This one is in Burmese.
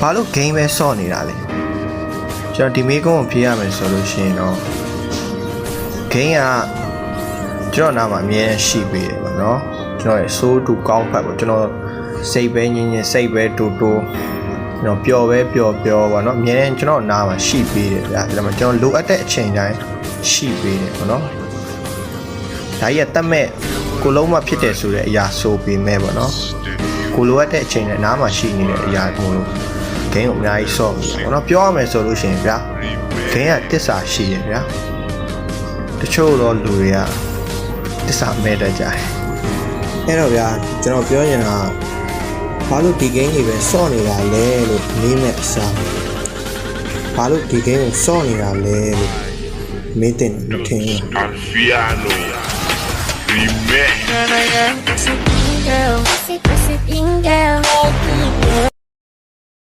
ဘာလို့ game ပဲဆော့နေတာလဲကျွန်တော်ဒီမေးခွန်းကိုဖြေရမယ်ဆိုလို့ရှိရင်တော့ game ကကျွန်တော်နားမှာအမြဲရှိပေးတယ်ပေါ့နော်ကျွန်တော်ရဲ့ soul to ကောင်းဖတ်ပေါ့ကျွန်တော်စိတ်ပဲညင်ညင်စိတ်ပဲတူတူကျွန်တော်ပျော်ပဲပျော်ပေါ့နော်အမြဲကျွန်တော်နားမှာရှိပေးတယ်ဗျာဒါမှကျွန်တော်လိုအပ်တဲ့အချိန်တိုင်းရှိပေးတယ်ပေါ့နော်ဒါကြီးကတတ်မဲ့ကိုလုံးမဖြစ်တယ်ဆိုတဲ့အရာဆိုပေးမဲ့ပေါ့နော်ကိုလိုအပ်တဲ့အချိန်နဲ့နားမှာရှိနေတဲ့အရာကိုလို့ game ကိုအများကြီးဆော့ပြီပေါ့နော်ပြောရမယ်ဆိုလို့ရှိရင်ဗျာ game ကတစ္ဆာရှိတယ်ဗျာတချို့တော့လူတွေကတစ္ဆာမဲ့တတ်ကြတယ်အဲ့တော့ဗျာကျွန်တော်ပြောရင်တော့ဘာလို့ဒီ game တွေပဲဆော့နေတာလဲလို့မေးမဲ့အစားဘာလို့ဒီ game ကိုဆော့နေတာလဲလို့မေးတဲ့မထင်ဘူး Alfiano Remix